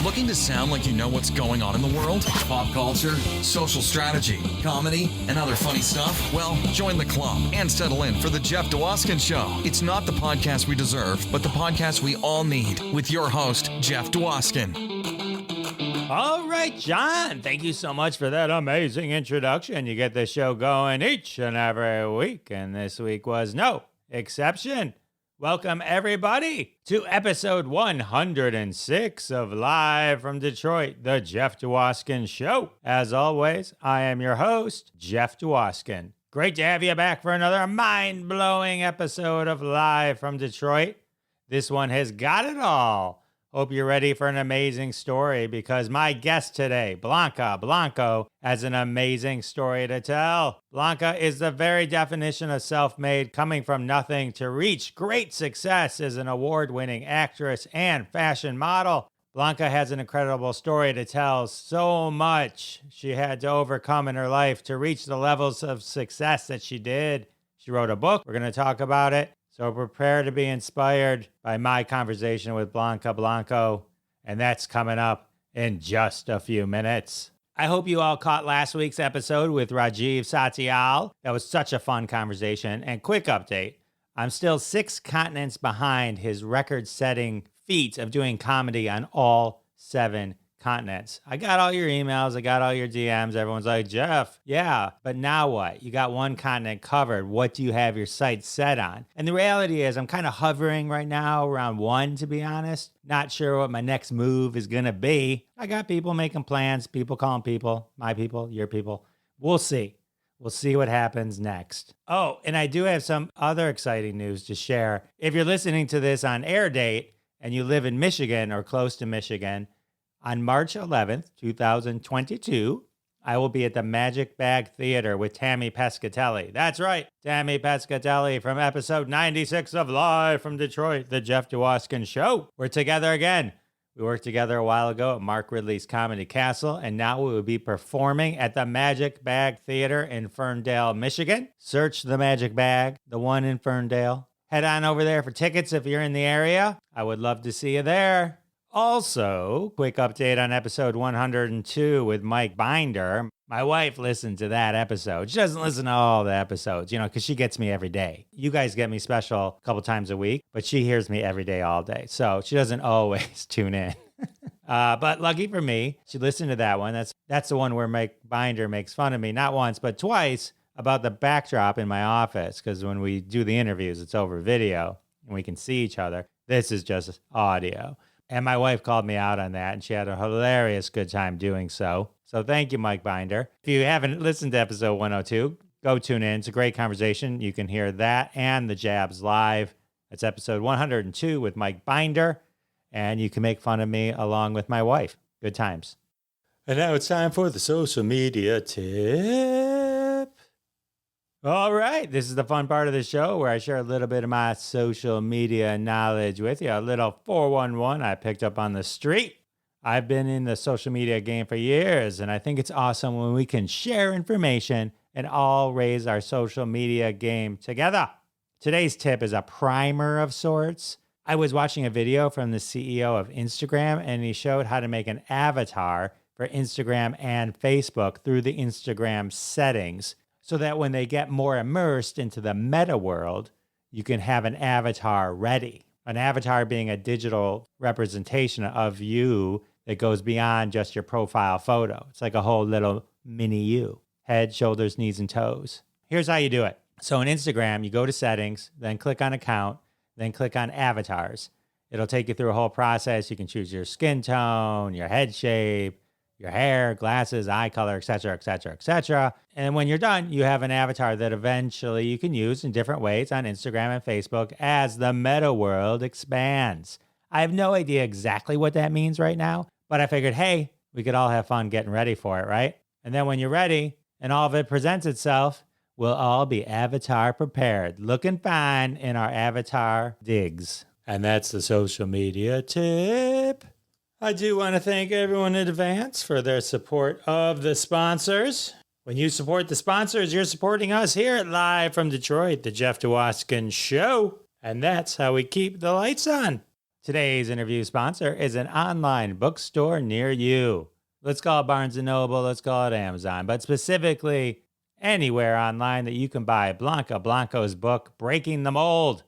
Looking to sound like you know what's going on in the world? Pop culture, social strategy, comedy, and other funny stuff? Well, join the club and settle in for the Jeff Dwoskin Show. It's not the podcast we deserve, but the podcast we all need, with your host, Jeff Dwoskin. All right, John, thank you so much for that amazing introduction. You get the show going each and every week, and this week was no exception. Welcome, everybody, to episode 106 of Live from Detroit, the Jeff Dwoskin Show. As always, I am your host, Jeff Dwoskin. Great to have you back for another mind-blowing episode of Live from Detroit. This one has got it all. Hope you're ready for an amazing story, because my guest today, Blanca Blanco, has an amazing story to tell. Blanca is the very definition of self-made, coming from nothing to reach great success as an award-winning actress and fashion model. Blanca has an incredible story to tell. So much she had to overcome in her life to reach the levels of success that she did. She wrote a book. We're going to talk about it. So prepare to be inspired by my conversation with Blanca Blanco, and that's coming up in just a few minutes. I hope you all caught last week's episode with Rajiv Satyal. That was such a fun conversation. And quick update, I'm still 6 continents behind his record-setting feat of doing comedy on all 7 continents. I got all your emails, I got all your DMs. Everyone's like, Jeff, yeah, but now what? You got 1 continent covered. What do you have your sights set on? And the reality is I'm kind of hovering right now around 1, to be honest. Not sure what my next move is going to be. I got people making plans, people calling people, my people, your people. We'll see. We'll see what happens next. Oh, and I do have some other exciting news to share. If you're listening to this on air date and you live in Michigan or close to Michigan, on March 11th, 2022, I will be at the Magic Bag Theater with Tammy Pescatelli. That's right, Tammy Pescatelli from episode 96 of Live from Detroit, the Jeff Dwoskin Show. We're together again. We worked together a while ago at Mark Ridley's Comedy Castle, and now we will be performing at the Magic Bag Theater in Ferndale, Michigan. Search the Magic Bag, the one in Ferndale. Head on over there for tickets if you're in the area. I would love to see you there. Also, quick update on episode 102 with Mike Binder. My wife listened to that episode. She doesn't listen to all the episodes, because she gets me every day. You guys get me special a couple times a week, but she hears me every day, all day. So she doesn't always tune in. But lucky for me, she listened to that one. That's the one where Mike Binder makes fun of me, not once, but twice, about the backdrop in my office. Because when we do the interviews, it's over video and we can see each other. This is just audio. And my wife called me out on that, and she had a hilarious good time doing so. So thank you, Mike Binder. If you haven't listened to episode 102, go tune in. It's a great conversation. You can hear that and the Jabs live. It's episode 102 with Mike Binder, and you can make fun of me along with my wife. Good times. And now it's time for the social media tip. All right, this is the fun part of the show where I share a little bit of my social media knowledge with you. A little 411 I picked up on the street. I've been in the social media game for years, and I think it's awesome when we can share information and all raise our social media game together. Today's tip is a primer of sorts. I was watching a video from the CEO of Instagram, and he showed how to make an avatar for Instagram and Facebook through the Instagram settings, so that when they get more immersed into the meta world, you can have an avatar ready. An avatar being a digital representation of you that goes beyond just your profile photo. It's like a whole little mini you. Head, shoulders, knees, and toes. Here's how you do it. So in Instagram, you go to settings, then click on account, then click on avatars. It'll take you through a whole process. You can choose your skin tone, your head shape, your hair, glasses, eye color, etc., etc., etc. And when you're done, you have an avatar that eventually you can use in different ways on Instagram and Facebook as the meta world expands. I have no idea exactly what that means right now, but I figured, hey, we could all have fun getting ready for it, right? And then when you're ready and all of it presents itself, we'll all be avatar prepared, looking fine in our avatar digs. And that's the social media tip. I do want to thank everyone in advance for their support of the sponsors. When you support the sponsors, you're supporting us here at Live from Detroit, the Jeff Dwoskin Show. And that's how we keep the lights on. Today's interview sponsor is an online bookstore near you. Let's call it Barnes & Noble, let's call it Amazon, but specifically anywhere online that you can buy Blanca Blanco's book, Breaking the Mold.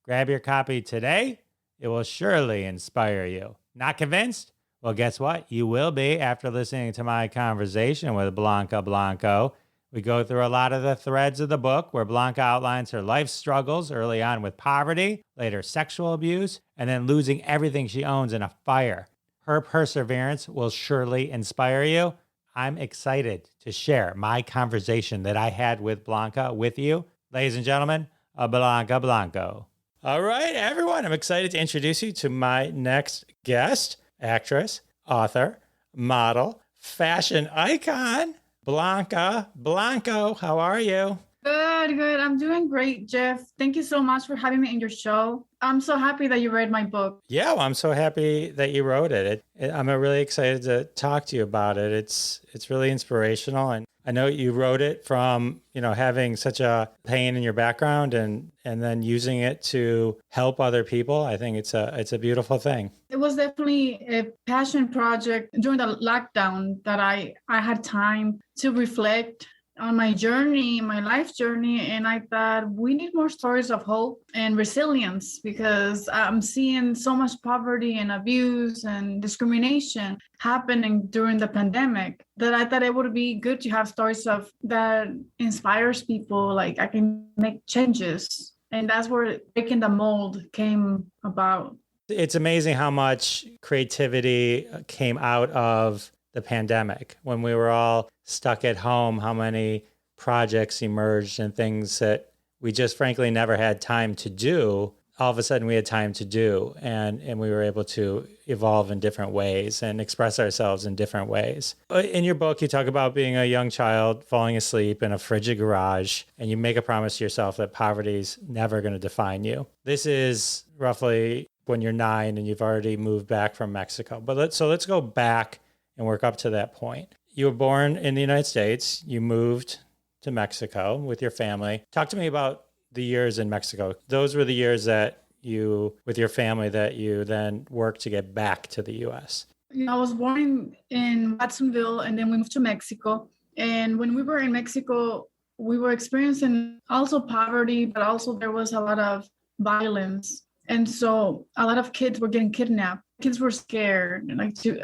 Grab your copy today. It will surely inspire you. Not convinced? Well, guess what? You will be after listening to my conversation with Blanca Blanco. We go through a lot of the threads of the book where Blanca outlines her life struggles early on with poverty, later sexual abuse, and then losing everything she owns in a fire. Her perseverance will surely inspire you. I'm excited to share my conversation that I had with Blanca with you. Ladies and gentlemen, Blanca Blanco. All right, everyone, I'm excited to introduce you to my next guest, actress, author, model, fashion icon, Blanca Blanco. How are you? Good. I'm doing great, Jeff. Thank you so much for having me in your show. I'm so happy that you read my book. Yeah, well, I'm so happy that you wrote it. I'm really excited to talk to you about it. It's really inspirational, and I know you wrote it from, having such a pain in your background and then using it to help other people. I think it's a beautiful thing. It was definitely a passion project during the lockdown that I had time to reflect on my journey, my life journey. And I thought we need more stories of hope and resilience because I'm seeing so much poverty and abuse and discrimination happening during the pandemic that I thought it would be good to have stories of that inspires people. Like I can make changes. And that's where Breaking the Mold came about. It's amazing how much creativity came out of the pandemic when we were all stuck at home, how many projects emerged and things that we just frankly never had time to do. All of a sudden we had time to do, and we were able to evolve in different ways and express ourselves in different ways. In your book, you talk about being a young child falling asleep in a frigid garage, and you make a promise to yourself that poverty's never going to define you. This is roughly when you're 9 and you've already moved back from Mexico. But let's go back and work up to that point. You were born in the United States. You moved to Mexico with your family. Talk to me about the years in Mexico. Those were the years that you, with your family, that you then worked to get back to the U.S. I was born in Watsonville, and then we moved to Mexico. And when we were in Mexico, we were experiencing also poverty, but also there was a lot of violence. And so a lot of kids were getting kidnapped. Kids were scared.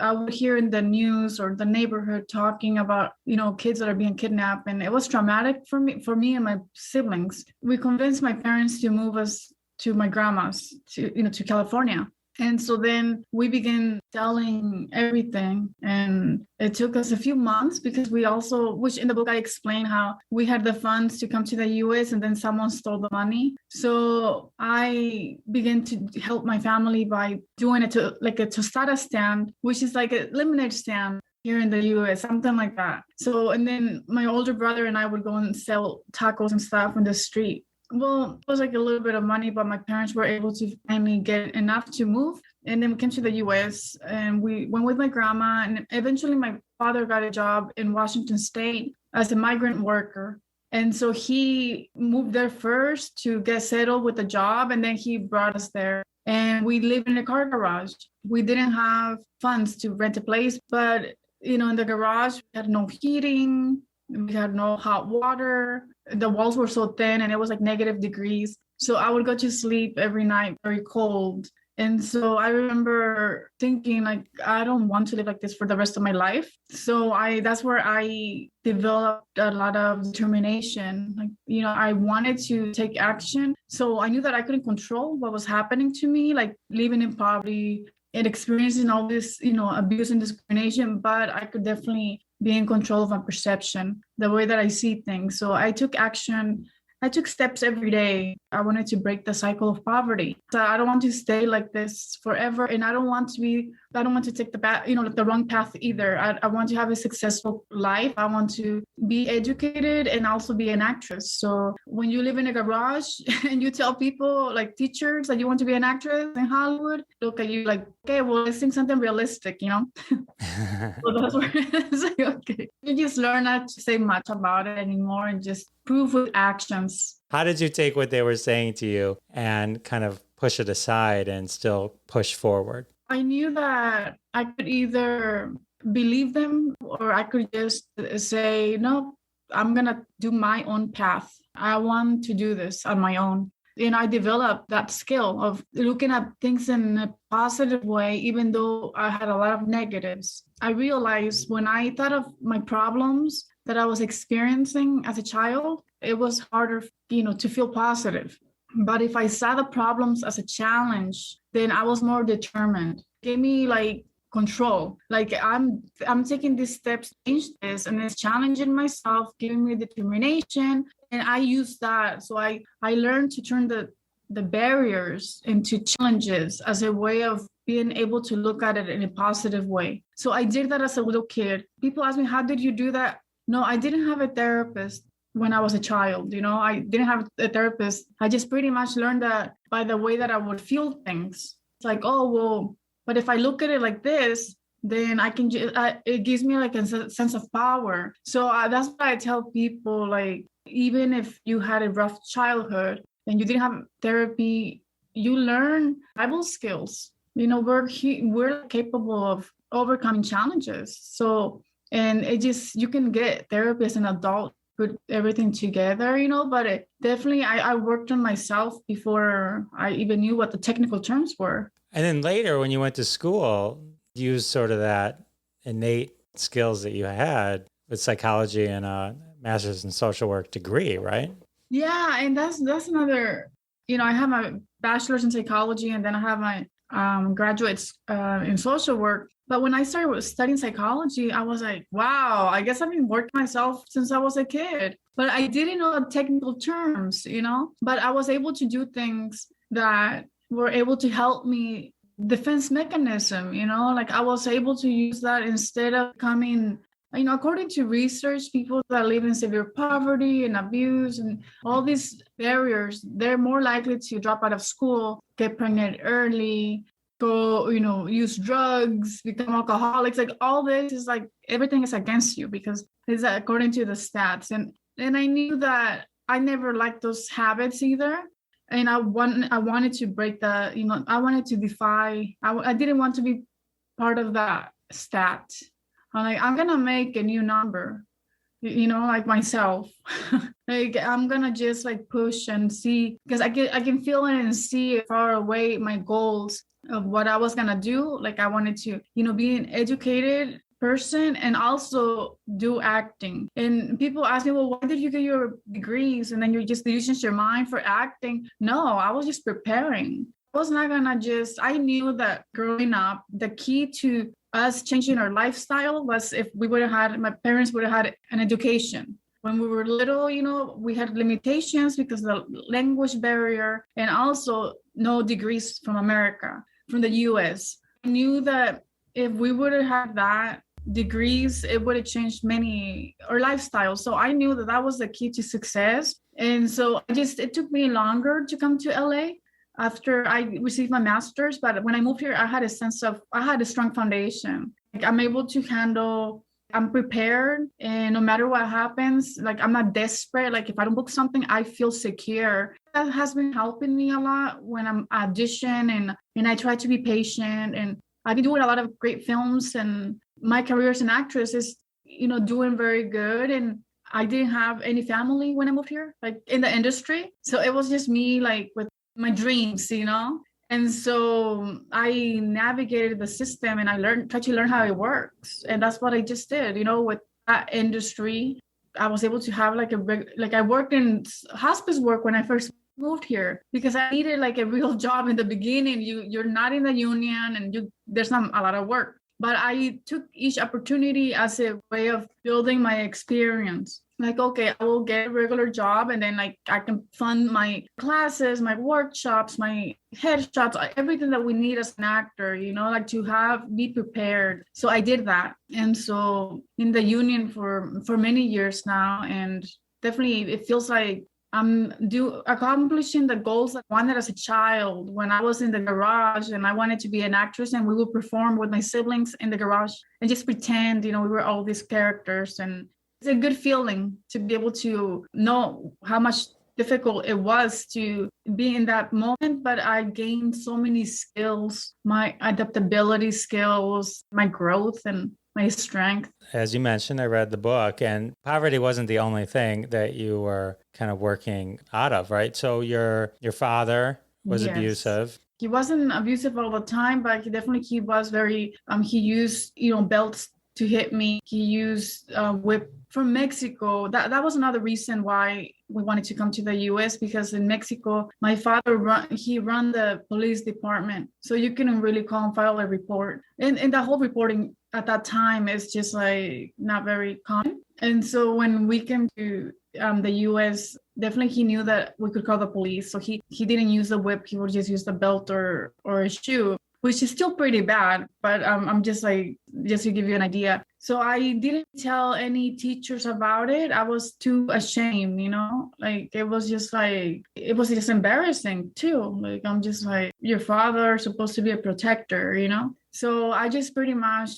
I would hear in the news or the neighborhood talking about, kids that are being kidnapped. And it was traumatic for me and my siblings. We convinced my parents to move us to my grandma's to California. And so then we began selling everything. And it took us a few months because we also, which in the book I explain how we had the funds to come to the US and then someone stole the money. So I began to help my family by doing it to like a tostada stand, which is like a lemonade stand here in the US, something like that. So, and then my older brother and I would go and sell tacos and stuff in the street. Well, it was like a little bit of money, but my parents were able to finally get enough to move. And then we came to the US and we went with my grandma. And eventually my father got a job in Washington State as a migrant worker. And so he moved there first to get settled with a job. And then he brought us there. And we lived in a car garage. We didn't have funds to rent a place, but in the garage, we had no heating. We had no hot water. The walls were so thin and it was like negative degrees. So I would go to sleep every night very cold. And so I remember thinking like, I don't want to live like this for the rest of my life. So that's where I developed a lot of determination. Like, I wanted to take action. So I knew that I couldn't control what was happening to me, like living in poverty and experiencing all this, abuse and discrimination, but I could definitely be in control of my perception, the way that I see things. So I took action. I took steps every day. I wanted to break the cycle of poverty. So I don't want to stay like this forever. And I don't want to take the wrong path either. I want to have a successful life. I want to be educated and also be an actress. So when you live in a garage and you tell people like teachers that you want to be an actress in Hollywood, look at you like, okay, well, let's think something realistic, So that's where it's like, okay. You just learn not to say much about it anymore and just prove with actions. How did you take what they were saying to you and kind of push it aside and still push forward? I knew that I could either believe them or I could just say, no, I'm going to do my own path. I want to do this on my own. And I developed that skill of looking at things in a positive way, even though I had a lot of negatives. I realized when I thought of my problems that I was experiencing as a child, it was harder, to feel positive. But if I saw the problems as a challenge, then I was more determined. It gave me like control. Like I'm taking these steps to change this, and it's challenging myself, giving me determination. And I use that. So I learned to turn the barriers into challenges as a way of being able to look at it in a positive way. So I did that as a little kid. People ask me, how did you do that? No, I didn't have a therapist when I was a child. I didn't have a therapist. I just pretty much learned that by the way that I would feel things. It's like, oh, well, but if I look at it like this, then I can, it gives me like a sense of power. So that's why I tell people, like, even if you had a rough childhood and you didn't have therapy, you learn Bible skills. We're capable of overcoming challenges. So, and you can get therapy as an adult, put everything together, but definitely I worked on myself before I even knew what the technical terms were. And then later when you went to school, you used sort of that innate skills that you had with psychology and a master's in social work degree, right? Yeah, and that's another, I have my bachelor's in psychology, and then I have my graduates in social work. But when I started studying psychology, I was like, wow, I guess I've been working myself since I was a kid. But I didn't know the technical terms, but I was able to do things that were able to help me defense mechanism, like I was able to use that instead of coming, according to research, people that live in severe poverty and abuse and all these barriers, they're more likely to drop out of school, get pregnant early, go, use drugs, become alcoholics. Like all this is like, everything is against you because it's according to the stats. And I knew that I never liked those habits either. And I wanted to break that, I wanted to defy, I didn't want to be part of that stat. I'm like, I'm going to make a new number, like myself. Like, I'm going to just like push and see, because I can feel it and see far away my goals of what I was going to do. Like I wanted to, be an educated person and also do acting. And people ask me, well, why did you get your degrees and then you just use your mind for acting? No, I was just preparing. I was not gonna I knew that growing up, the key to us changing our lifestyle was if we would have had, my parents would have had an education. When we were little, we had limitations because of the language barrier and also no degrees from America, from the US. I knew that if we would have had that degrees, it would have changed our lifestyle. So I knew that was the key to success. And so it took me longer to come to LA after I received my master's. But when I moved here, I had a strong foundation. Like I'm able to handle, I'm prepared, and no matter what happens, like I'm not desperate. Like if I don't book something, I feel secure. That has been helping me a lot when I'm audition and I try to be patient. And I've been doing a lot of great films, and my career as an actress is, doing very good. And I didn't have any family when I moved here, like in the industry. So it was just me, like with my dreams, And so I navigated the system and I tried to learn how it works. And that's what I just did, with that industry. I was able to have I worked in hospice work when I first moved here because I needed like a real job in the beginning. You're not in the union and there's not a lot of work. But I took each opportunity as a way of building my experience. Like, okay, I will get a regular job and then like I can fund my classes, my workshops, my headshots, everything that we need as an actor, like to be prepared. So I did that. And so in the union for many years now, and definitely it feels like I'm accomplishing the goals I wanted as a child when I was in the garage and I wanted to be an actress, and we would perform with my siblings in the garage and just pretend, we were all these characters. And it's a good feeling to be able to know how much difficult it was to be in that moment, but I gained so many skills, my adaptability skills, my growth and my strength. As you mentioned, I read the book, and poverty wasn't the only thing that you were kind of working out of, right? So your father was Yes. abusive. He wasn't abusive all the time, but he was very, he used, belts to hit me. He used whip from Mexico. That was another reason why we wanted to come to the US, because in Mexico, my father run the police department. So you couldn't really call and file a report. And the whole reporting at that time is just like not very common. And so when we came to the US, definitely he knew that we could call the police. So he didn't use the whip. He would just use the belt or a shoe, which is still pretty bad. But I'm just to give you an idea. So I didn't tell any teachers about it. I was too ashamed, like it was just embarrassing too. Like, I'm just like, your father is supposed to be a protector, So I just pretty much,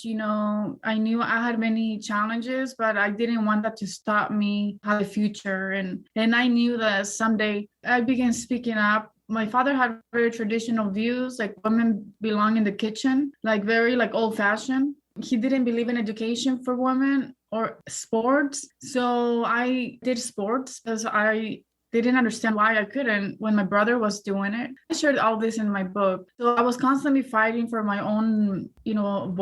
I knew I had many challenges, but I didn't want that to stop me have a future. And I knew that someday I began speaking up. My father had very traditional views, like women belong in the kitchen, like very like old fashioned. He didn't believe in education for women or sports. So I did sports because I didn't understand why I couldn't when my brother was doing it. I shared all this in my book. So I was constantly fighting for my own,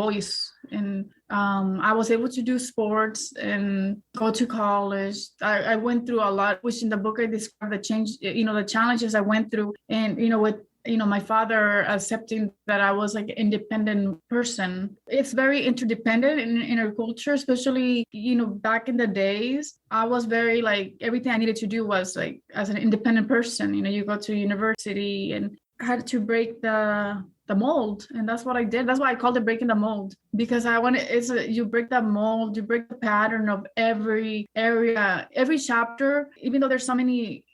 voice. And I was able to do sports and go to college. I went through a lot, which in the book I described the change, the challenges I went through. And, with my father accepting that I was like an independent person. It's very interdependent in our culture, especially, back in the days. I was very like, everything I needed to do was like, as an independent person, you go to university, and I had to break the mold. And that's what I did. That's why I called it breaking the mold, because you break the mold, you break the pattern of every area, every chapter, even though there's so many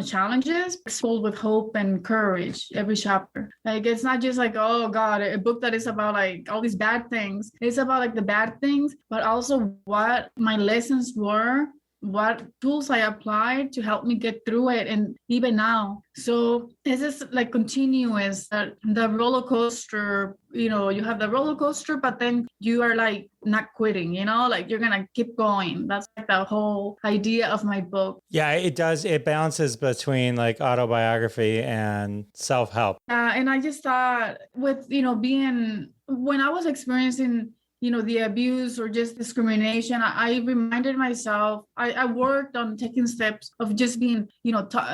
challenges, it's filled with hope and courage, every chapter. Like, it's not just like, oh God, a book that is about like all these bad things. It's about like the bad things, but also what my lessons were, what tools I applied to help me get through it. And even now. So this is like continuous, the roller coaster, you have the roller coaster, but then you are like not quitting, like you're going to keep going. That's like the whole idea of my book. Yeah, it does. It balances between like autobiography and self-help. And I just thought with, when I was experiencing the abuse or just discrimination, I reminded myself, I worked on taking steps of just being,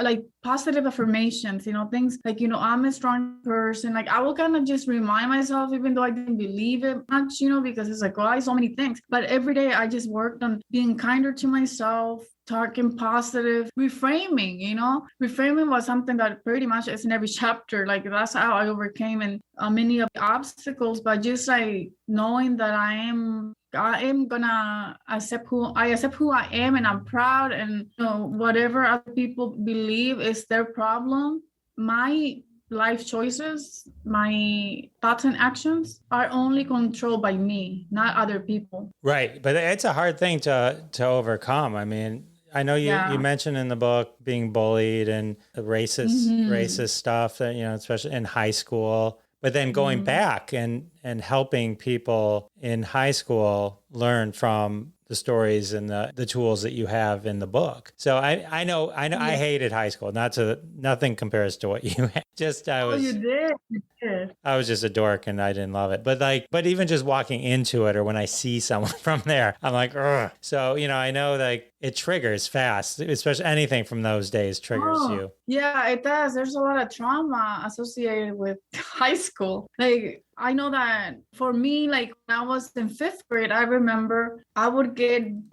like positive affirmations, things like, I'm a strong person. Like, I will kind of just remind myself, even though I didn't believe it much, because it's like, oh, so many things. But every day I just worked on being kinder to myself, talking positive, reframing, reframing was something that pretty much is in every chapter. Like, that's how I overcame and many of the obstacles, but just like knowing that I am gonna accept who I am, and I'm proud, and whatever other people believe is their problem. My life choices, my thoughts and actions are only controlled by me, not other people. Right. But it's a hard thing to overcome. I mean, I know you mentioned in the book being bullied and the racist stuff that, especially in high school, but then going back and helping people in high school learn from the stories and the tools that you have in the book. So I know I hated high school. Nothing compares to what you had. You did. I was just a dork and I didn't love it. But even just walking into it, or when I see someone from there, I'm like, ugh. So, I know like it triggers fast, especially anything from those days triggers you. Yeah, it does. There's a lot of trauma associated with high school. Like, I know that for me, like when I was in 5th grade, I remember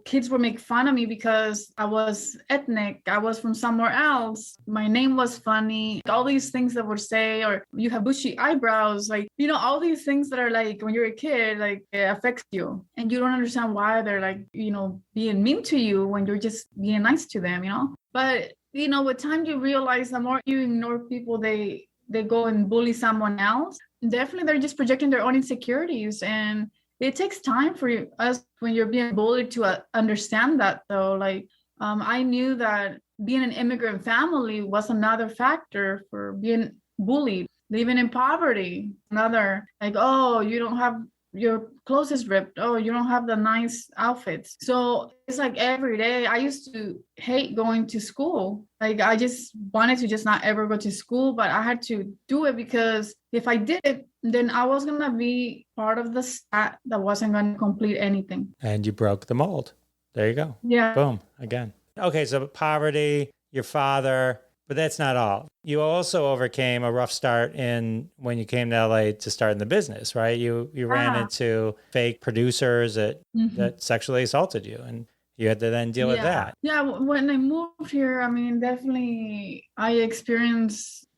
kids would make fun of me because I was ethnic. I was from somewhere else. My name was funny. All these things that would say, or you have bushy eyebrows, like, all these things that are like, when you're a kid, like it affects you. And you don't understand why they're like, being mean to you when you're just being nice to them, But, with time you realize the more you ignore people, they go and bully someone else. Definitely, they're just projecting their own insecurities. And it takes time for us when you're being bullied to understand that, though. Like, I knew that being an immigrant family was another factor for being bullied. Living in poverty, another, like, oh, you don't have your clothes is ripped. Oh, you don't have the nice outfits. So it's like every day I used to hate going to school. Like I just wanted to just not ever go to school, but I had to do it because if I did it, then I was going to be part of the stat that wasn't going to complete anything. And you broke the mold. There you go. Yeah. Boom. Again. Okay. So poverty, your father, but that's not all. You also overcame a rough start when you came to LA to start in the business, right? You ran into fake producers that sexually assaulted you, and you had to then deal with that. Yeah, when I moved here, I mean, definitely I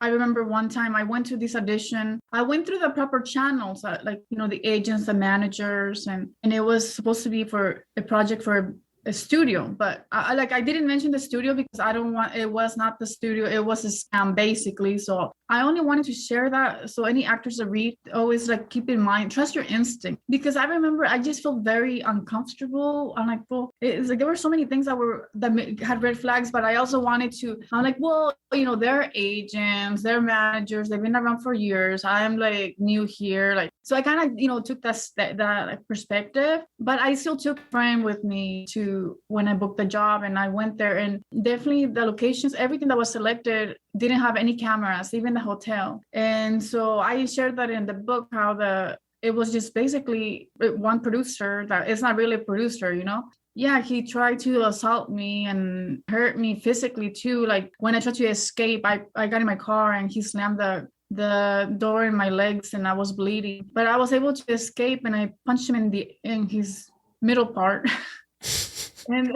remember one time I went to this audition. I went through the proper channels, like, the agents, the managers, and it was supposed to be for a project for a studio, but I didn't mention the studio because it was not the studio, it was a scam basically. So I only wanted to share that, so any actors that read, always like keep in mind, trust your instinct, because I remember I just felt very uncomfortable. I'm like, well, it's like there were so many things that had red flags, but I also I'm like, well, they're agents, they're managers, they've been around for years, I'm like new here, like, so I kind of took that perspective, but I still took a friend with me to when I booked the job, and I went there, and definitely the locations, everything that was selected didn't have any cameras, even the hotel. And so I shared that in the book, how it was just basically one producer that is not really a producer, Yeah, he tried to assault me and hurt me physically too. Like when I tried to escape, I got in my car and he slammed the door in my legs and I was bleeding. But I was able to escape, and I punched him in his middle part. And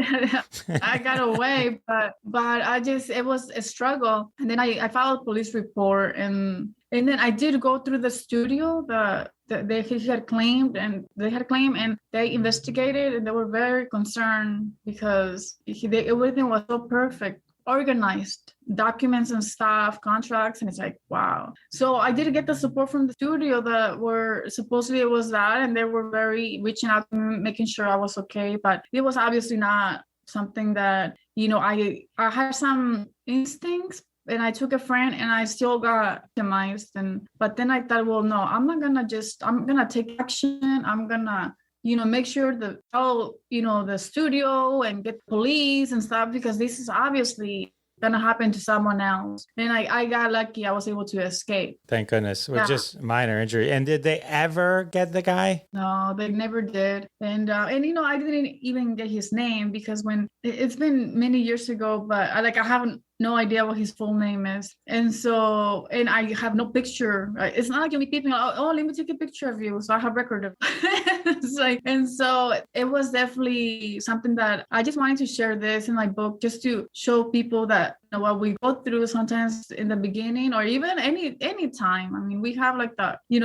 I got away, but it was a struggle. And then I filed a police report, and then I did go through the studio that he had claimed, and they investigated, and they were very concerned because everything was so perfect, organized, documents and stuff, contracts, and it's like, wow. So I did get the support from the studio that were supposedly it was that, and they were very reaching out to me, making sure I was okay, but it was obviously not something that, I had some instincts, and I took a friend and I still got victimized, but then I thought, well, no, I'm gonna take action. I'm gonna make sure the studio and get police and stuff, because this is obviously gonna happen to someone else. And I got lucky. I was able to escape. Thank goodness. With just minor injury. And did they ever get the guy? No, they never did. And I didn't even get his name, because when it's been many years ago, but I haven't no idea what his full name is. And I have no picture. It's not like you meet people, oh, let me take a picture of you, so I have record of it. And so it was definitely something that I just wanted to share this in my book, just to show people that what we go through sometimes in the beginning, or even any time. I mean, we have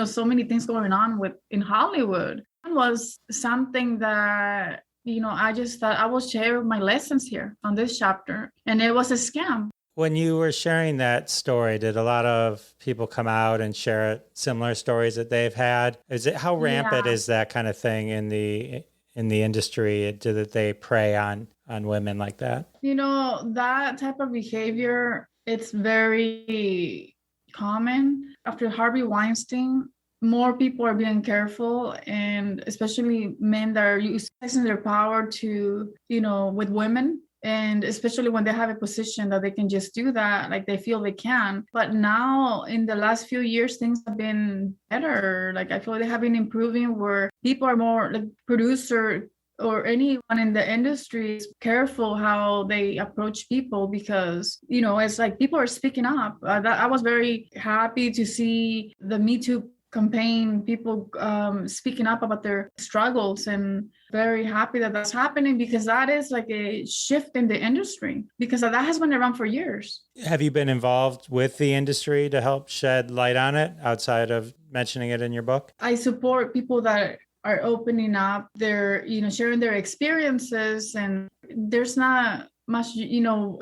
so many things going on in Hollywood. It was something that I just thought I will share my lessons here on this chapter. And it was a scam. When you were sharing that story, did a lot of people come out and share similar stories that they've had? How rampant is that kind of thing in the industry? That they prey on women like that? That type of behavior, it's very common. After Harvey Weinstein, more people are being careful, and especially men that are using their power to, with women. And especially when they have a position that they can just do that, like they feel they can. But now in the last few years, things have been better. Like I feel they have been improving, where people are more like producer or anyone in the industry is careful how they approach people, because, it's like people are speaking up. I was very happy to see the Me Too campaign, people speaking up about their struggles, and very happy that that's happening, because that is like a shift in the industry, because that has been around for years. Have you been involved with the industry to help shed light on it outside of mentioning it in your book? I support people that are opening up, they're sharing their experiences, and there's not much,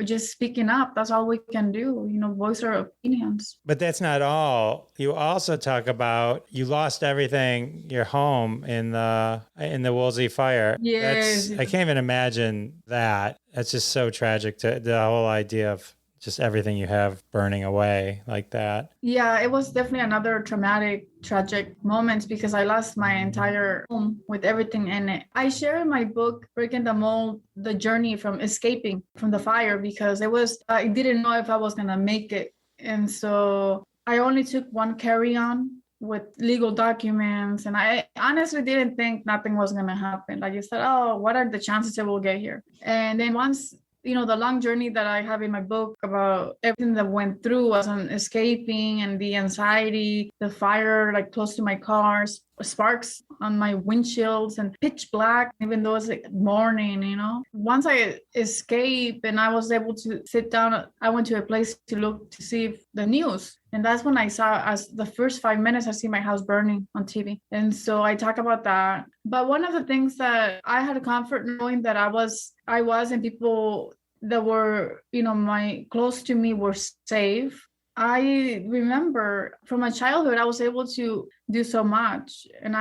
just speaking up. That's all we can do, voice our opinions. But that's not all. You also talk about you lost everything, your home in the Woolsey fire. Yes. I can't even imagine that. That's just so tragic, to the whole idea of just everything you have burning away like that. Yeah, it was definitely another tragic moment because I lost my entire home with everything in it. I share in my book, Breaking the Mold, the journey from escaping from the fire, because I didn't know if I was going to make it. And so I only took one carry-on with legal documents. And I honestly didn't think nothing was going to happen. I just thought, oh, what are the chances that we'll get here? And then once the long journey that I have in my book about everything that went through was on escaping and the anxiety, the fire like close to my cars, sparks on my windshields and pitch black, even though it's like morning, Once I escaped and I was able to sit down, I went to a place to look to see if the news. And that's when I saw, as the first 5 minutes, I see my house burning on TV. And so I talk about that. But one of the things that I had comfort knowing that I was and people that were, my close to me were safe. I remember from my childhood, I was able to do so much. And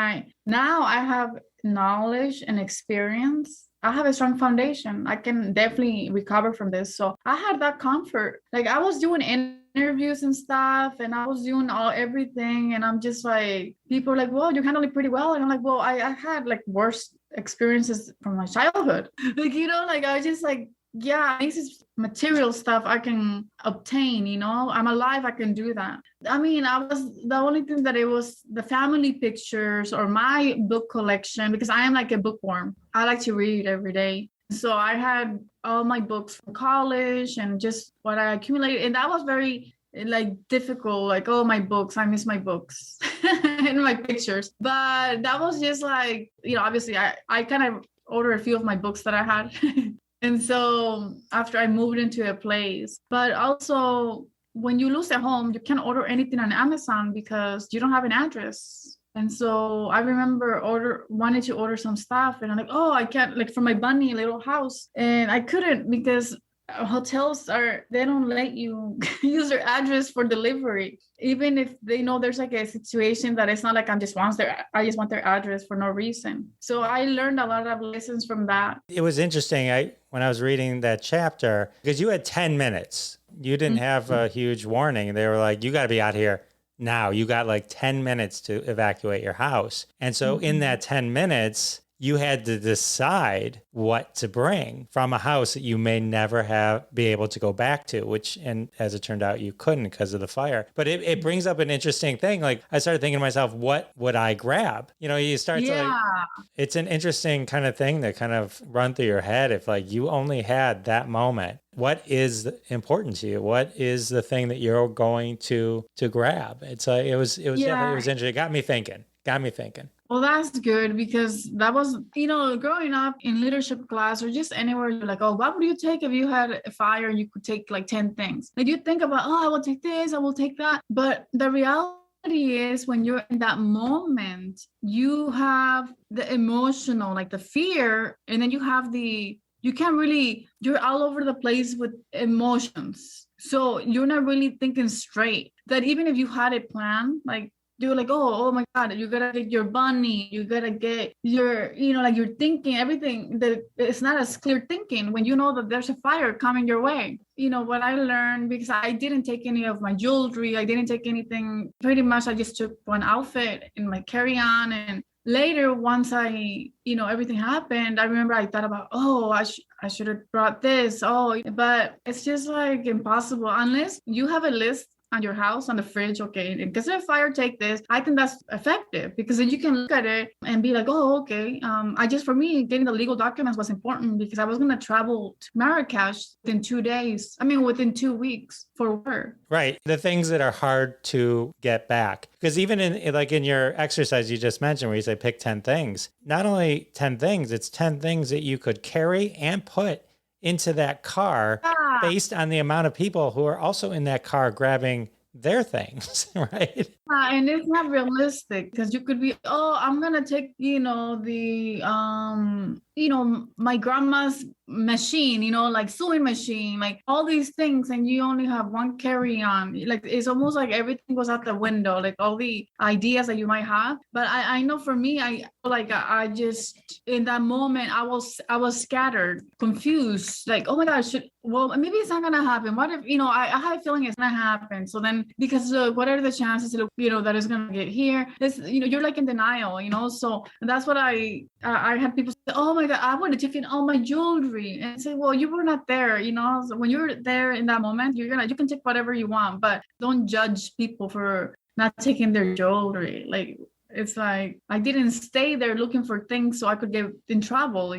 now I have knowledge and experience. I have a strong foundation. I can definitely recover from this. So I had that comfort. Like I was doing interviews and stuff, and I was doing everything. And I'm just like, people are like, well, you're handling it pretty well. And I'm like, well, I had like worse experiences from my childhood. I was just like, yeah, this is material stuff I can obtain, I'm alive, I can do that. I mean, I was the only thing that it was the family pictures or my book collection, because I am like a bookworm. I like to read every day. So I had all my books from college and just what I accumulated. And that was very difficult, oh, my books, I miss my books and my pictures. But that was just obviously I kind of ordered a few of my books that I had. And so after I moved into a place, but also when you lose a home, you can't order anything on Amazon because you don't have an address. And so I remember wanted to order some stuff, and I'm like, oh, I can't, for my bunny little house. And I couldn't because hotels they don't let you use their address for delivery, even if they know there's a situation that it's not like I just want their address for no reason. So I learned a lot of lessons from that. It was interesting. When I was reading that chapter, because you had 10 minutes, you didn't have a huge warning. They were like, you got to be out here now. You got 10 minutes to evacuate your house. And so in that 10 minutes, you had to decide what to bring from a house that you may never be able to go back to, and as it turned out, you couldn't because of the fire. But it brings up an interesting thing. I started thinking to myself, what would I grab? You start to it's an interesting kind of thing that kind of run through your head. If you only had that moment, what is important to you? What is the thing that you're going to grab? It was interesting. It got me thinking. Well, that's good, because that was, growing up in leadership class or just anywhere, you're like, oh, what would you take if you had a fire and you could take 10 things? You think about, oh, I will take this, I will take that. But the reality is when you're in that moment, you have the emotional, the fear, and then you have you're all over the place with emotions. So you're not really thinking straight. That even if you had a plan, you're like, oh my God, you gotta get your bunny, you gotta get your, you're thinking everything that it's not as clear thinking when you know that there's a fire coming your way. What I learned, because I didn't take any of my jewelry, I didn't take anything, pretty much I just took one outfit in my carry-on. And later, once everything happened, I remember I thought about, oh, I should have brought this. Oh, but it's just impossible unless you have a list on your house, on the fridge. Okay, because of fire, take this. I think that's effective, because then you can look at it and be like, oh, okay. For me, getting the legal documents was important, because I was going to travel to Marrakesh within 2 days. Within 2 weeks for work. Right. The things that are hard to get back. Because even in your exercise you just mentioned, where you say pick 10 things, not only 10 things, it's 10 things that you could carry and put into that car based on the amount of people who are also in that car grabbing their things, right? And it's not realistic because you could be, oh, I'm gonna take, my grandma's machine, like sewing machine, like all these things, and you only have one carry-on. Like it's almost like everything goes out the window, like all the ideas that you might have. But I know for me, I just in that moment I was scattered, confused, like, oh my gosh, well, maybe it's not gonna happen. What if, I have a feeling it's gonna happen. So then, because what are the chances, that it's gonna get here? It's, you're like in denial, So that's what I had people say, oh my God, I would have taken all my jewelry, and say, well, you were not there, So when you're there in that moment, you can take whatever you want, but don't judge people for not taking their jewelry. Like, it's like I didn't stay there looking for things so I could get in trouble,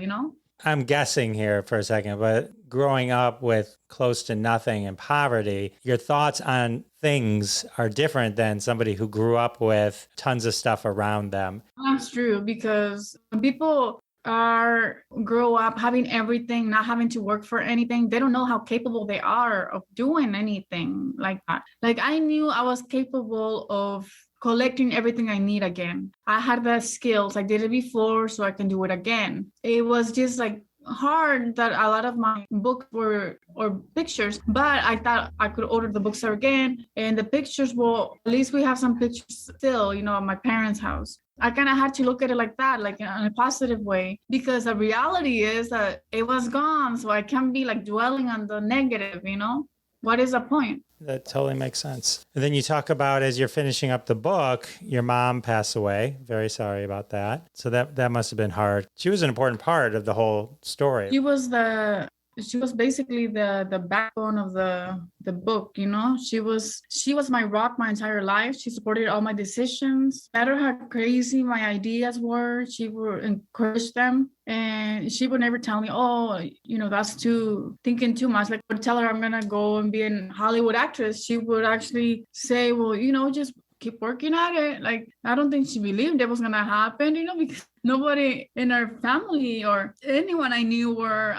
I'm guessing here for a second, but growing up with close to nothing and poverty, your thoughts on things are different than somebody who grew up with tons of stuff around them. That's true, because when people grow up having everything, not having to work for anything, they don't know how capable they are of doing anything like that. Like, I knew I was capable of collecting everything I need again. I had the skills. I did it before, so I can do it again. It was just like hard that a lot of my books were or pictures, but I thought I could order the books again, and the pictures, well, at least we have some pictures still, at my parents' house. I kind of had to look at it like that, like in a positive way, because the reality is that it was gone. So I can't be like dwelling on the negative, What is the point? That totally makes sense. And then you talk about, as you're finishing up the book, your mom passed away. Very sorry about that. So that must have been hard. She was an important part of the whole story. She was basically the backbone of the book, She was my rock my entire life. She supported all my decisions. No matter how crazy my ideas were, she would encourage them. And she would never tell me, oh, that's thinking too much. Like, I would tell her I'm gonna go and be a Hollywood actress. She would actually say, well, just keep working at it. Like, I don't think she believed it was gonna happen, because nobody in our family or anyone I knew were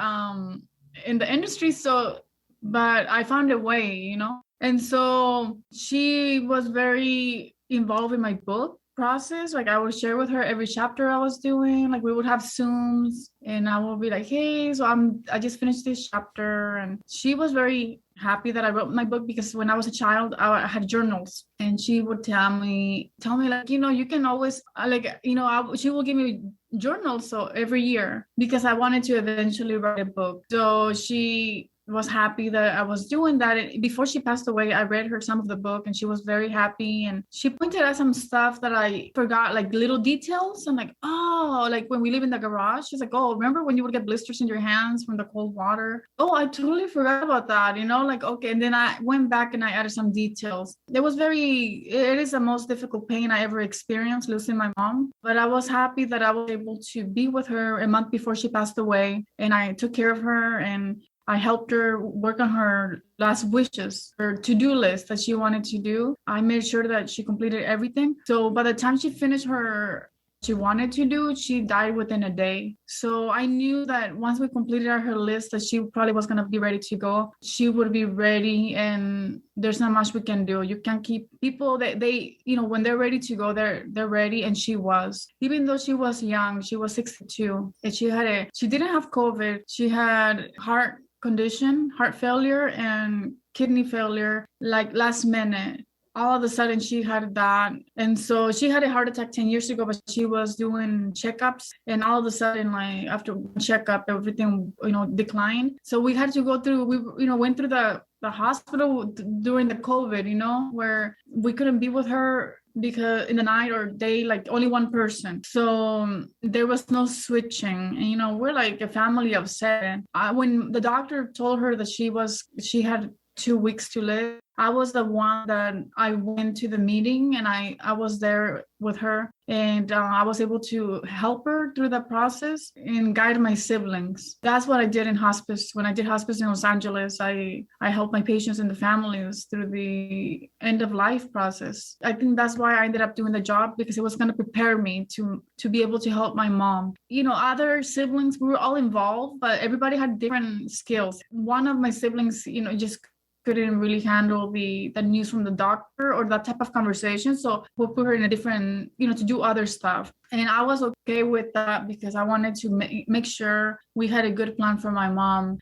in the industry. So, but I found a way, And so she was very involved in my book process. Like, I would share with her every chapter I was doing. Like, we would have Zooms, and I would be like, hey, so I just finished this chapter. And she was very happy that I wrote my book, because when I was a child, I had journals, and she would tell me like, you can always she will give me journals so every year, because I wanted to eventually write a book. So she was happy that I was doing that. And before she passed away, I read her some of the book, and she was very happy. And she pointed out some stuff that I forgot, like little details. I'm like, oh, like when we live in the garage, she's like, oh, remember when you would get blisters in your hands from the cold water? Oh, I totally forgot about that, like, okay. And then I went back and I added some details. It is the most difficult pain I ever experienced, losing my mom. But I was happy that I was able to be with her a month before she passed away, and I took care of her, and I helped her work on her last wishes, her to-do list that she wanted to do. I made sure that she completed everything. So by the time she finished she wanted to do, she died within a day. So I knew that once we completed her list, that she probably was going to be ready to go. She would be ready, and there's not much we can do. You can't keep people that they when they're ready to go, they're ready. And she was, even though she was young, she was 62, and she didn't have COVID. She had heart condition, heart failure and kidney failure, like last minute. All of a sudden she had that. And so she had a heart attack 10 years ago, but she was doing checkups, and all of a sudden, like after checkup, everything, declined. So we had to go through, we went through the hospital during the COVID, where we couldn't be with her because in the night or day, like only one person. So there was no switching. And, we're like a family of 7. When the doctor told her that she had 2 weeks to live, I was the one that I went to the meeting, and I was there with her, and I was able to help her through the process and guide my siblings. That's what I did in hospice. When I did hospice in Los Angeles, I helped my patients and the families through the end of life process. I think that's why I ended up doing the job, because it was going to prepare me to be able to help my mom. Other siblings, we were all involved, but everybody had different skills. One of my siblings, just couldn't really handle the news from the doctor or that type of conversation. So we'll put her in a different, to do other stuff. And I was okay with that because I wanted to make sure we had a good plan for my mom,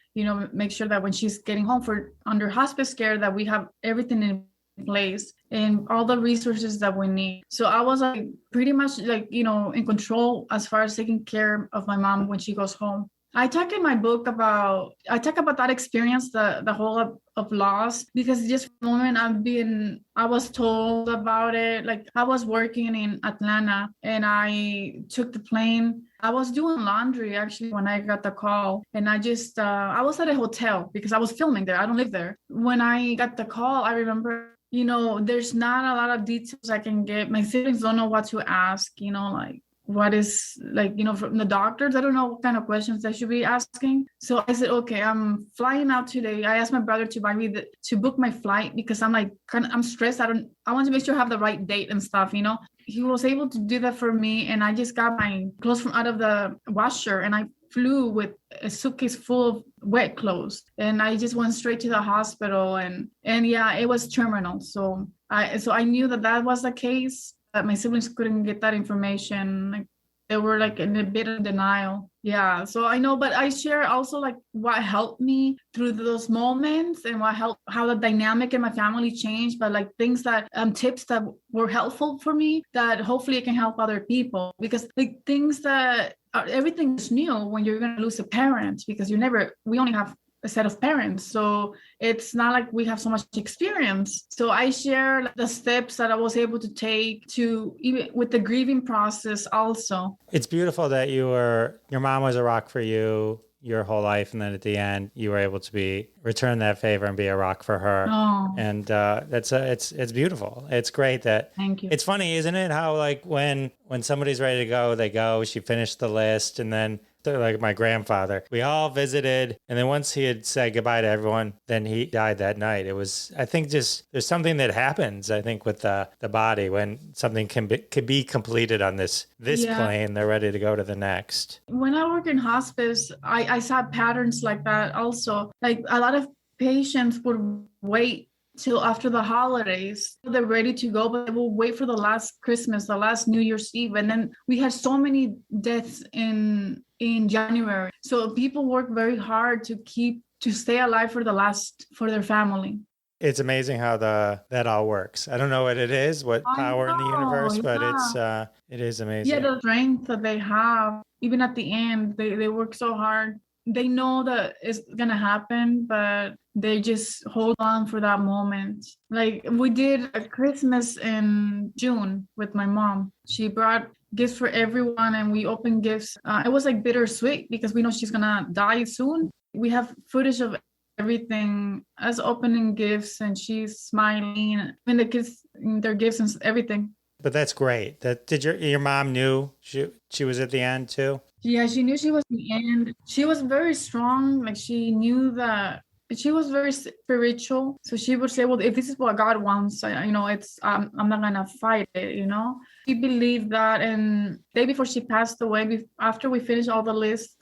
make sure that when she's getting home under hospice care, that we have everything in place and all the resources that we need. So I was like pretty much like, in control as far as taking care of my mom when she goes home. I talk in my book about that experience, the whole of loss, because just the moment I was told about it, like I was working in Atlanta and I took the plane. I was doing laundry actually when I got the call, and I just, I was at a hotel because I was filming there. I don't live there. When I got the call, I remember, there's not a lot of details I can get. My siblings don't know what to ask, like, what is from the doctors, I don't know what kind of questions I should be asking. So I said, okay, I'm flying out today. I asked my brother to buy me to book my flight because I'm like I'm stressed. I want to make sure I have the right date and stuff. He was able to do that for me, and I just got my clothes from out of the washer and I flew with a suitcase full of wet clothes, and I just went straight to the hospital, and yeah, it was terminal. So I knew that was the case. My siblings couldn't get that information. Like they were like in a bit of denial. Yeah. So I know, but I share also like what helped me through those moments and how the dynamic in my family changed, but like things that, tips that were helpful for me that hopefully it can help other people, because like things that everything is new when you're going to lose a parent, because we only have a set of parents, so it's not like we have so much experience. So I share the steps that I was able to take to even with the grieving process also. It's beautiful that your mom was a rock for you your whole life, and then at the end you were able to return that favor and be a rock for her. Oh. And it's beautiful. It's great that. Thank you. It's funny, isn't it, how like when somebody's ready to go, they go. She finished the list, and then like my grandfather, we all visited, and then once he had said goodbye to everyone, then he died that night. It was, I think, just there's something that happens, I think, with the body when something can be completed on this plane, they're ready to go to the next. When I work in hospice, I saw patterns like that also. Like a lot of patients would wait till after the holidays. They're ready to go, but they will wait for the last Christmas, the last New Year's Eve. And then we had so many deaths in January. So people work very hard to stay alive for their family. It's amazing how that all works. I don't know what it is, what power in the universe, but it is amazing. Yeah, the strength that they have, even at the end, they work so hard. They know that it's going to happen, but they just hold on for that moment. Like we did a Christmas in June with my mom. She brought gifts for everyone and we opened gifts. It was like bittersweet because we know she's going to die soon. We have footage of everything as opening gifts and she's smiling and the kids, their gifts and everything. But that's great. Did your mom knew she was at the end too? Yeah, she knew she was at the end. She was very strong. Like she knew that she was very spiritual. So she would say, well, if this is what God wants, it's, I'm not going to fight it, She believed that. And the day before she passed away, after we finished all the lists,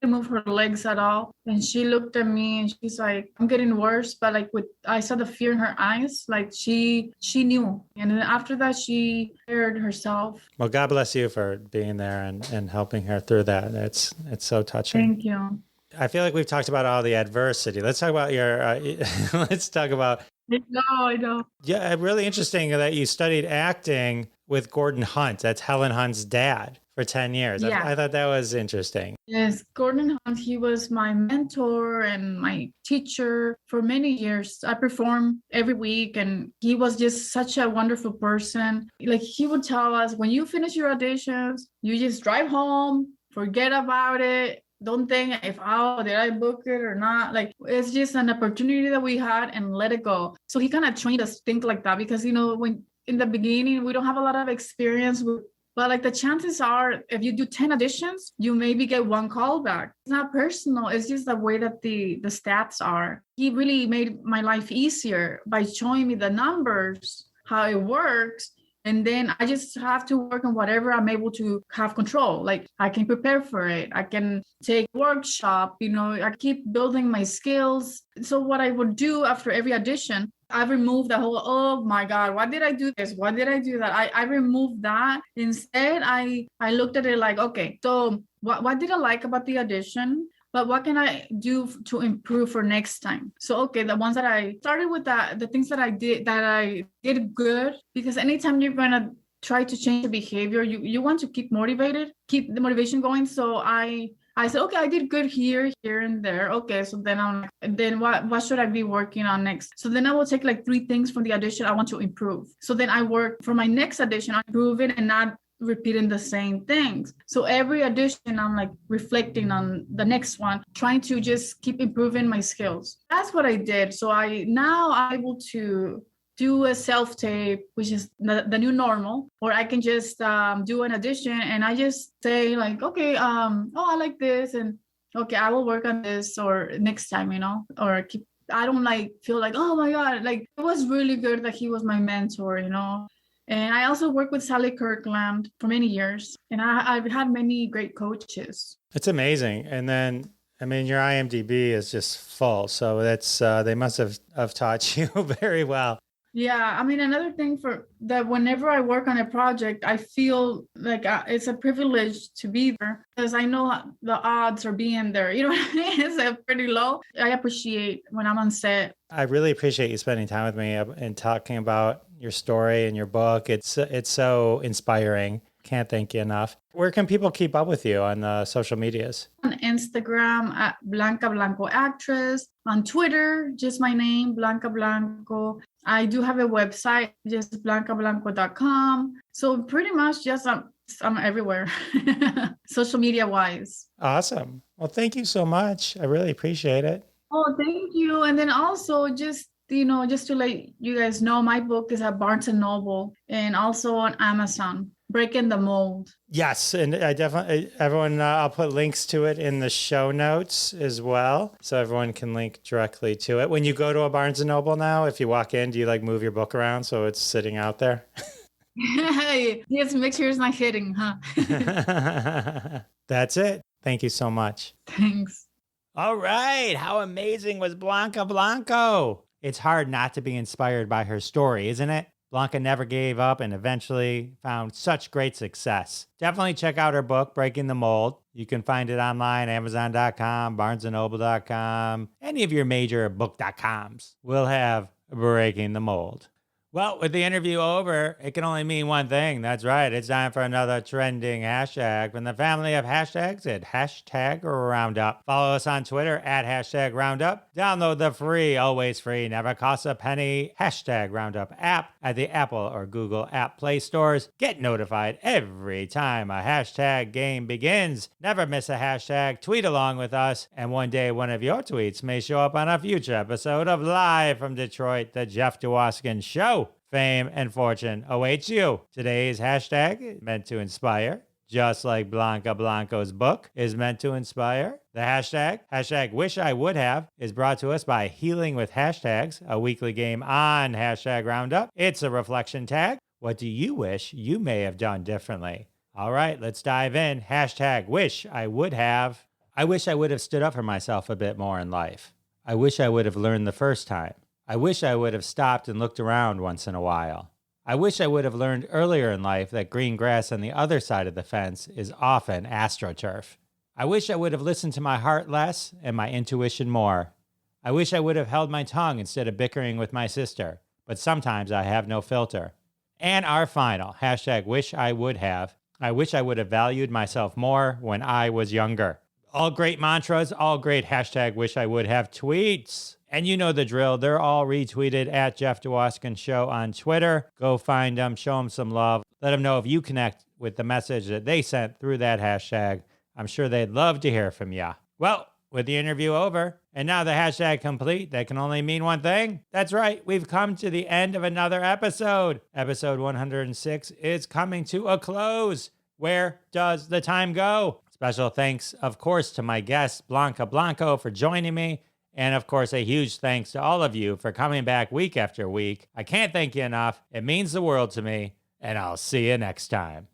didn't move her legs at all. And she looked at me and she's like, I'm getting worse. But like I saw the fear in her eyes, like she knew. And then after that, she prepared herself. Well, God bless you for being there and helping her through that. It's so touching. Thank you. I feel like we've talked about all the adversity. Let's talk about I know. Yeah, really interesting that you studied acting with Gordon Hunt. That's Helen Hunt's dad for 10 years. Yeah. I thought that was interesting. Yes, Gordon Hunt, he was my mentor and my teacher for many years. I performed every week and he was just such a wonderful person. Like he would tell us, when you finish your auditions, you just drive home, forget about it. Don't think did I book it or not? Like, it's just an opportunity that we had and let it go. So he kind of trained us to think like that because, when in the beginning, we don't have a lot of experience but like the chances are if you do 10 auditions, you maybe get one call back. It's not personal. It's just the way that the stats are. He really made my life easier by showing me the numbers, how it works. And then I just have to work on whatever I'm able to have control. Like I can prepare for it. I can take workshop, I keep building my skills. So what I would do after every audition, I removed the whole, oh my God, why did I do this? Why did I do that? I removed that. Instead, I looked at it like, okay, so what did I like about the audition? But what can I do to improve for next time? So, okay, the ones that I started with, the things that I did good, because anytime you're going to try to change the behavior, you want to keep motivated, keep the motivation going. So I said, okay, I did good here and there. Okay, so then what should I be working on next? So then I will take like 3 things from the audition I want to improve. So then I work for my next audition on improving and not repeating the same things. So every audition, I'm like reflecting on the next one, trying to just keep improving my skills. That's what I did. So I'm able to do a self-tape, which is the new normal, or I can just do an audition and I just say like, okay, I like this, and okay, I will work on this or next time, or keep. I don't feel like, oh my God, like it was really good that he was my mentor, And I also worked with Sally Kirkland for many years, and I've had many great coaches. It's amazing. And then, your IMDb is just full. So that's, they must have taught you very well. Yeah. Another thing for that, whenever I work on a project, I feel like it's a privilege to be there because I know the odds are being there. You know what I mean? It's pretty low. I appreciate when I'm on set. I really appreciate you spending time with me and talking about your story and your book. It's so inspiring. Can't thank you enough. Where can people keep up with you on the social medias? On Instagram at Blanca Blanco Actress. On Twitter, just my name, Blanca Blanco. I do have a website, just blancablanco.com. So pretty much just I'm everywhere, social media wise. Awesome. Well, thank you so much. I really appreciate it. Oh, thank you. And then also just to let you guys know, my book is at Barnes & Noble and also on Amazon, Breaking the Mold. Yes, and I definitely, everyone, I'll put links to it in the show notes as well, so everyone can link directly to it. When you go to a Barnes & Noble now, if you walk in, do you move your book around so it's sitting out there? Yes, make sure it's not hitting, huh? That's it. Thank you so much. Thanks. All right. How amazing was Blanca Blanco? It's hard not to be inspired by her story, isn't it? Blanca never gave up and eventually found such great success. Definitely check out her book, Breaking the Mold. You can find it online, Amazon.com, BarnesandNoble.com, any of your major book.coms will have Breaking the Mold. Well, with the interview over, it can only mean one thing. That's right. It's time for another trending hashtag from the family of hashtags at hashtag Roundup. Follow us on Twitter at hashtag Roundup. Download the free, always free, never costs a penny hashtag Roundup app at the Apple or Google app Play stores. Get notified every time a hashtag game begins. Never miss a hashtag. Tweet along with us. And one day, one of your tweets may show up on a future episode of Live from Detroit, The Jeff Dwoskin Show. Fame and fortune awaits you. Today's hashtag is meant to inspire, just like Blanca Blanco's book is meant to inspire. The hashtag Wish I Would Have, is brought to us by Healing with Hashtags, a weekly game on hashtag Roundup. It's a reflection tag. What do you wish you may have done differently? All right, let's dive in. Hashtag Wish I Would Have. I wish I would have stood up for myself a bit more in life. I wish I would have learned the first time. I wish I would have stopped and looked around once in a while. I wish I would have learned earlier in life that green grass on the other side of the fence is often astroturf. I wish I would have listened to my heart less and my intuition more. I wish I would have held my tongue instead of bickering with my sister, but sometimes I have no filter. And our final, hashtag Wish I Would Have. I wish I would have valued myself more when I was younger. All great mantras, all great hashtag Wish I Would Have tweets. And you know the drill. They're all retweeted at Jeff Dwoskin Show on Twitter. Go find them, show them some love. Let them know if you connect with the message that they sent through that hashtag. I'm sure they'd love to hear from ya. Well, with the interview over, and now the hashtag complete, that can only mean one thing. That's right, we've come to the end of another episode. Episode 106 is coming to a close. Where does the time go? Special thanks, of course, to my guest, Blanca Blanco, for joining me. And of course, a huge thanks to all of you for coming back week after week. I can't thank you enough. It means the world to me. and I'll see you next time.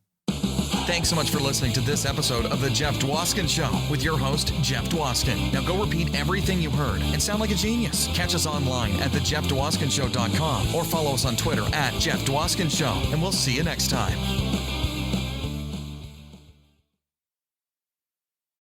Thanks so much for listening to this episode of The Jeff Dwoskin Show with your host, Jeff Dwoskin. Now go repeat everything you heard and sound like a genius. Catch us online at thejeffdwoskinshow.com or follow us on Twitter at Jeff Dwoskin Show, and we'll see you next time.